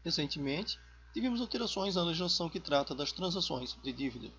Recentemente, tivemos alterações na legislação que trata das transações de dívida.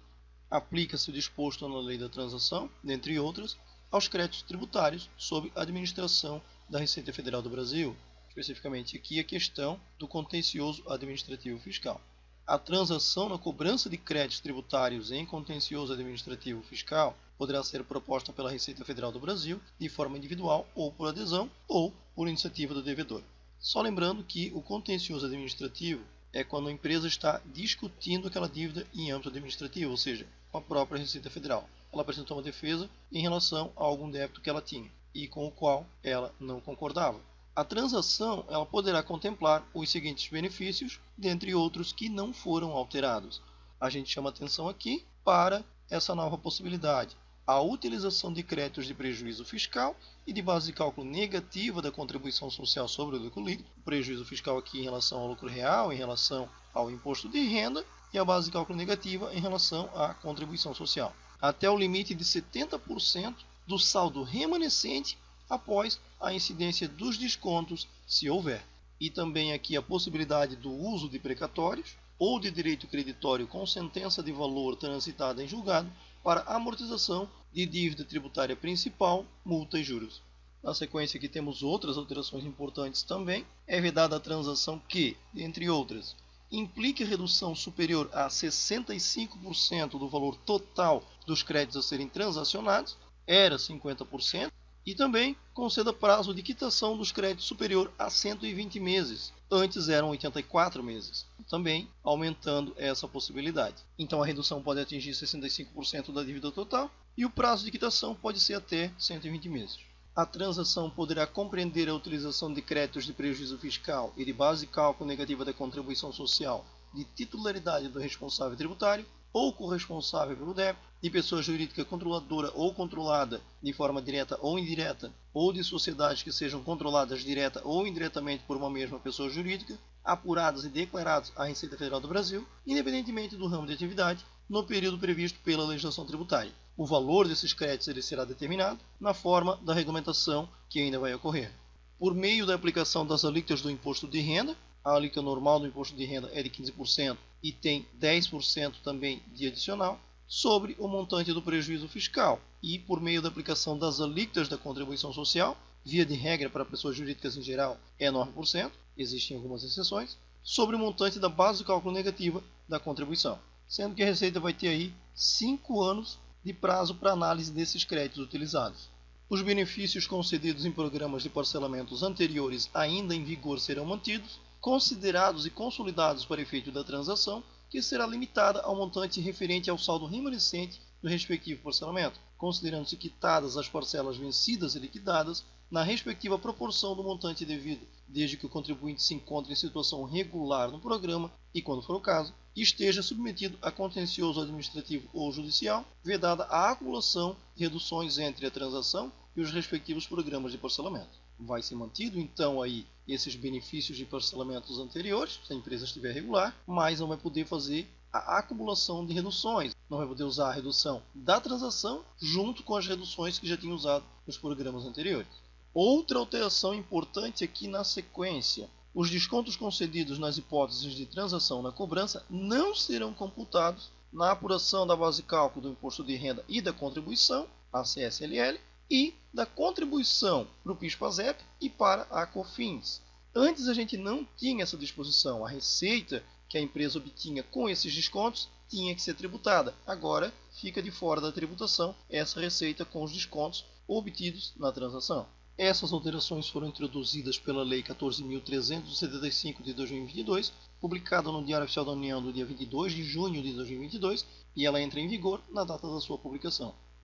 Aplica-se o disposto na Lei da Transação, dentre outras, aos créditos tributários sob administração da Receita Federal do Brasil, especificamente aqui a questão do contencioso administrativo fiscal. A transação na cobrança de créditos tributários em contencioso administrativo fiscal poderá ser proposta pela Receita Federal do Brasil de forma individual ou por adesão ou por iniciativa do devedor. Só lembrando que o contencioso administrativo é quando a empresa está discutindo aquela dívida em âmbito administrativo, ou seja, com a própria Receita Federal. Ela apresentou uma defesa em relação a algum débito que ela tinha e com o qual ela não concordava. A transação ela poderá contemplar os seguintes benefícios, dentre outros que não foram alterados. A gente chama atenção aqui para essa nova possibilidade. A utilização de créditos de prejuízo fiscal e de base de cálculo negativa da contribuição social sobre o lucro líquido. O prejuízo fiscal aqui em relação ao lucro real, em relação ao imposto de renda, e a base de cálculo negativa em relação à contribuição social. Até o limite de 70% do saldo remanescente após a incidência dos descontos, se houver. E também aqui a possibilidade do uso de precatórios ou de direito creditório com sentença de valor transitada em julgado para amortização de dívida tributária principal, multa e juros. Na sequência aqui temos outras alterações importantes também. É vedada a transação que, entre outras, implique redução superior a 65% do valor total dos créditos a serem transacionados, era 50%, e também conceda prazo de quitação dos créditos superior a 120 meses, antes eram 84 meses, também aumentando essa possibilidade. Então a redução pode atingir 65% da dívida total e o prazo de quitação pode ser até 120 meses. A transação poderá compreender a utilização de créditos de prejuízo fiscal e de base de cálculo negativa da contribuição social de titularidade do responsável tributário ou corresponsável pelo débito, de pessoa jurídica controladora ou controlada de forma direta ou indireta, ou de sociedades que sejam controladas direta ou indiretamente por uma mesma pessoa jurídica, apuradas e declaradas à Receita Federal do Brasil, independentemente do ramo de atividade, no período previsto pela legislação tributária. O valor desses créditos ele será determinado na forma da regulamentação que ainda vai ocorrer. Por meio da aplicação das alíquotas do imposto de renda, a alíquota normal do imposto de renda é de 15% e tem 10% também de adicional sobre o montante do prejuízo fiscal. E por meio da aplicação das alíquotas da contribuição social, via de regra para pessoas jurídicas em geral é 9%, existem algumas exceções, sobre o montante da base de cálculo negativa da contribuição. Sendo que a Receita vai ter aí 5 anos de prazo para análise desses créditos utilizados. Os benefícios concedidos em programas de parcelamentos anteriores ainda em vigor serão mantidos, considerados e consolidados para efeito da transação, que será limitada ao montante referente ao saldo remanescente do respectivo parcelamento, considerando-se quitadas as parcelas vencidas e liquidadas na respectiva proporção do montante devido, desde que o contribuinte se encontre em situação regular no programa e, quando for o caso, esteja submetido a contencioso administrativo ou judicial, vedada a acumulação de reduções entre a transação e os respectivos programas de parcelamento. Vai ser mantido então aí esses benefícios de parcelamentos anteriores, se a empresa estiver regular, mas não vai poder fazer a acumulação de reduções, não vai poder usar a redução da transação junto com as reduções que já tinha usado nos programas anteriores. Outra alteração importante aqui na sequência: os descontos concedidos nas hipóteses de transação na cobrança não serão computados na apuração da base de cálculo do imposto de renda e da contribuição, a CSLL, e da contribuição para o PIS/PASEP e para a COFINS. Antes a gente não tinha essa disposição, a receita que a empresa obtinha com esses descontos tinha que ser tributada. Agora fica de fora da tributação essa receita com os descontos obtidos na transação. Essas alterações foram introduzidas pela Lei 14.375 de 2022, publicada no Diário Oficial da União do dia 22 de junho de 2022, e ela entra em vigor na data da sua publicação.